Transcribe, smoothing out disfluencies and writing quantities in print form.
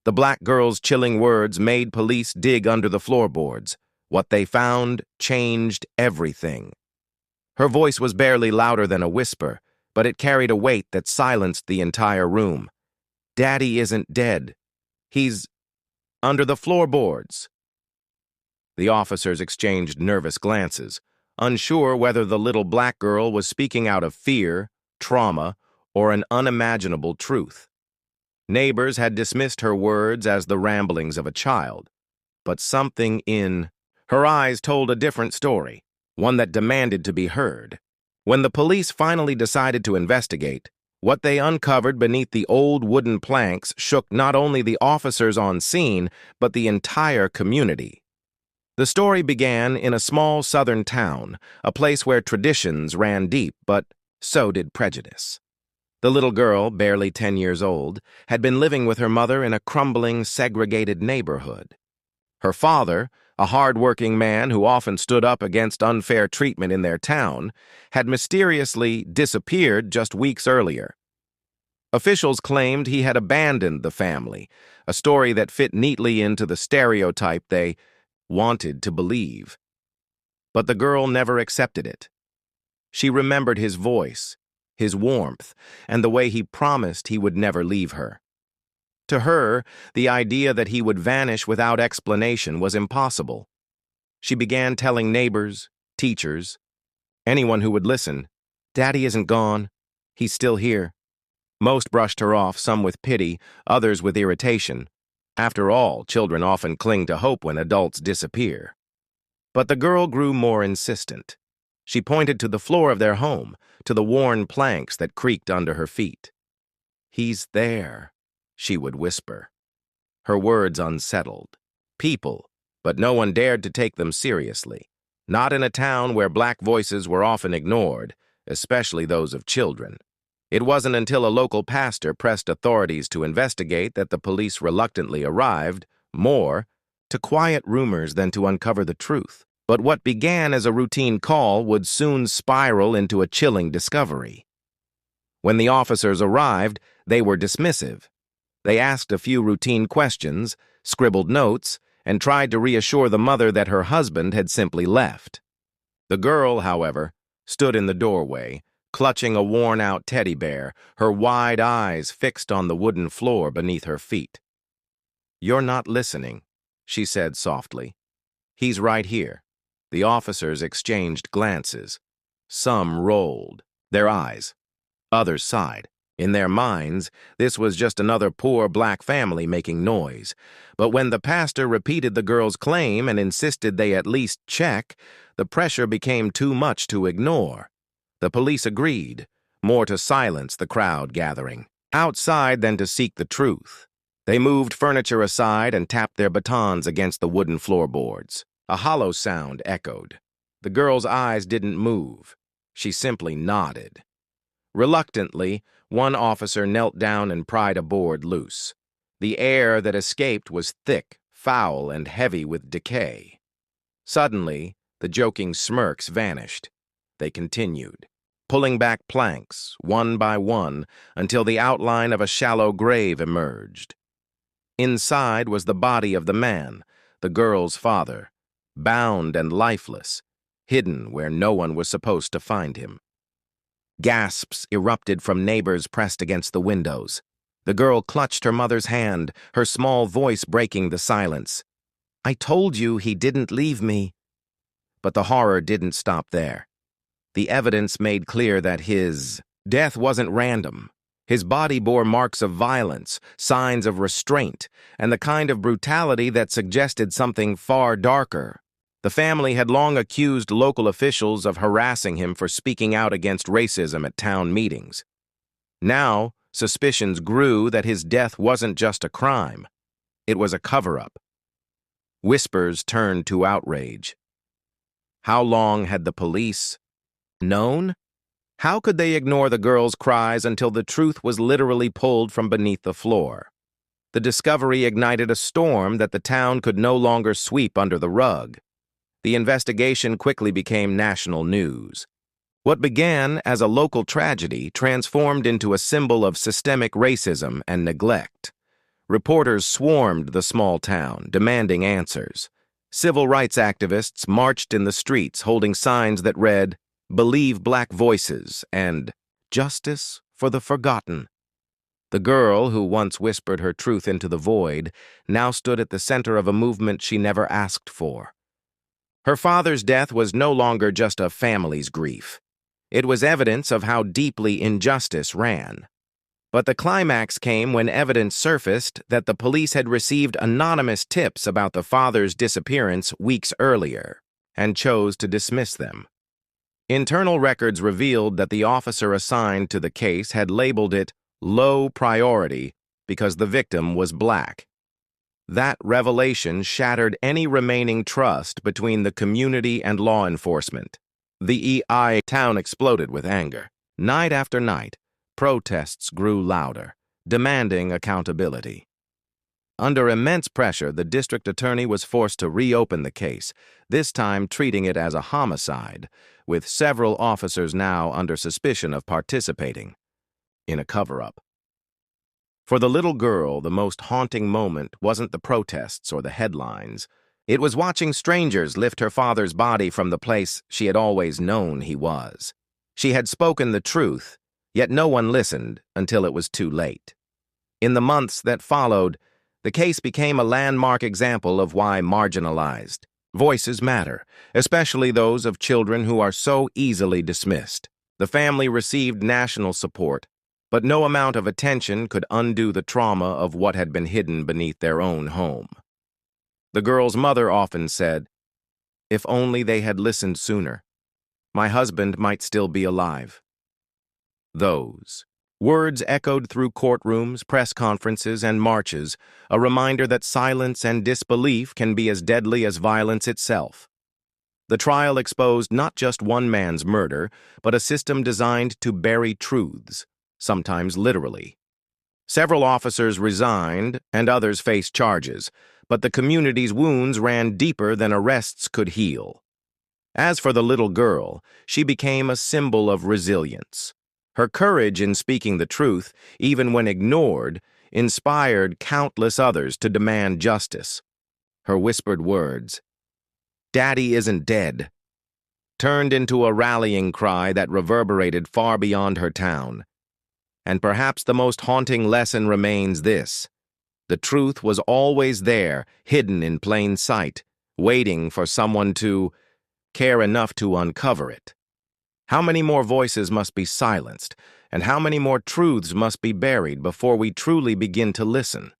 The black girl's chilling words made police dig under the floorboards. What they found changed everything. Her voice was barely louder than a whisper, but it carried a weight that silenced the entire room. Daddy isn't dead. He's under the floorboards. The officers exchanged nervous glances, unsure whether the little black girl was speaking out of fear, trauma, or an unimaginable truth. Neighbors had dismissed her words as the ramblings of a child, but something in her eyes told a different story, one that demanded to be heard. When the police finally decided to investigate, what they uncovered beneath the old wooden planks shook not only the officers on scene, but the entire community. The story began in a small southern town, a place where traditions ran deep, but so did prejudice. The little girl, barely 10 years old, had been living with her mother in a crumbling, segregated neighborhood. Her father, a hard-working man who often stood up against unfair treatment in their town, had mysteriously disappeared just weeks earlier. Officials claimed he had abandoned the family, a story that fit neatly into the stereotype they wanted to believe. But the girl never accepted it. She remembered his voice, his warmth, and the way he promised he would never leave her. To her, the idea that he would vanish without explanation was impossible. She began telling neighbors, teachers, anyone who would listen, "Daddy isn't gone. He's still here." Most brushed her off, some with pity, others with irritation. After all, children often cling to hope when adults disappear. But the girl grew more insistent. She pointed to the floor of their home, to the worn planks that creaked under her feet. "He's there," she would whisper. Her words unsettled. People, but no one dared to take them seriously. Not in a town where black voices were often ignored, especially those of children. It wasn't until a local pastor pressed authorities to investigate that the police reluctantly arrived, more to quiet rumors than to uncover the truth. But what began as a routine call would soon spiral into a chilling discovery. When the officers arrived, they were dismissive. They asked a few routine questions, scribbled notes, and tried to reassure the mother that her husband had simply left. The girl, however, stood in the doorway, clutching a worn-out teddy bear, her wide eyes fixed on the wooden floor beneath her feet. "You're not listening," she said softly. "He's right here." The officers exchanged glances. Some rolled their eyes. Others sighed. In their minds, this was just another poor black family making noise. But when the pastor repeated the girl's claim and insisted they at least check, the pressure became too much to ignore. The police agreed, more to silence the crowd gathering outside than to seek the truth. They moved furniture aside and tapped their batons against the wooden floorboards. A hollow sound echoed. The girl's eyes didn't move. She simply nodded. Reluctantly, one officer knelt down and pried a board loose. The air that escaped was thick, foul, and heavy with decay. Suddenly, the joking smirks vanished. They continued, pulling back planks, one by one, until the outline of a shallow grave emerged. Inside was the body of the man, the girl's father, bound and lifeless, hidden where no one was supposed to find him. Gasps erupted from neighbors pressed against the windows. The girl clutched her mother's hand, her small voice breaking the silence. "I told you he didn't leave me." But the horror didn't stop there. The evidence made clear that his death wasn't random. His body bore marks of violence, signs of restraint, and the kind of brutality that suggested something far darker. The family had long accused local officials of harassing him for speaking out against racism at town meetings. Now, suspicions grew that his death wasn't just a crime. It was a cover-up. Whispers turned to outrage. How long had the police known? How could they ignore the girl's cries until the truth was literally pulled from beneath the floor? The discovery ignited a storm that the town could no longer sweep under the rug. The investigation quickly became national news. What began as a local tragedy transformed into a symbol of systemic racism and neglect. Reporters swarmed the small town, demanding answers. Civil rights activists marched in the streets holding signs that read, "Believe Black Voices" and "Justice for the Forgotten." The girl who once whispered her truth into the void now stood at the center of a movement she never asked for. Her father's death was no longer just a family's grief. It was evidence of how deeply injustice ran. But the climax came when evidence surfaced that the police had received anonymous tips about the father's disappearance weeks earlier and chose to dismiss them. Internal records revealed that the officer assigned to the case had labeled it low priority because the victim was Black. That revelation shattered any remaining trust between the community and law enforcement. The EI town exploded with anger. Night after night, protests grew louder, demanding accountability. Under immense pressure, the district attorney was forced to reopen the case, this time treating it as a homicide, with several officers now under suspicion of participating in a cover-up. For the little girl, the most haunting moment wasn't the protests or the headlines. It was watching strangers lift her father's body from the place she had always known he was. She had spoken the truth, yet no one listened until it was too late. In the months that followed, the case became a landmark example of why marginalized voices matter, especially those of children who are so easily dismissed. The family received national support, but no amount of attention could undo the trauma of what had been hidden beneath their own home. The girl's mother often said, "If only they had listened sooner, my husband might still be alive." Those words echoed through courtrooms, press conferences, and marches, a reminder that silence and disbelief can be as deadly as violence itself. The trial exposed not just one man's murder, but a system designed to bury truths, sometimes literally. Several officers resigned, and others faced charges, but the community's wounds ran deeper than arrests could heal. As for the little girl, she became a symbol of resilience. Her courage in speaking the truth, even when ignored, inspired countless others to demand justice. Her whispered words, "Daddy isn't dead," turned into a rallying cry that reverberated far beyond her town. And perhaps the most haunting lesson remains this: the truth was always there, hidden in plain sight, waiting for someone to care enough to uncover it. How many more voices must be silenced, and how many more truths must be buried before we truly begin to listen?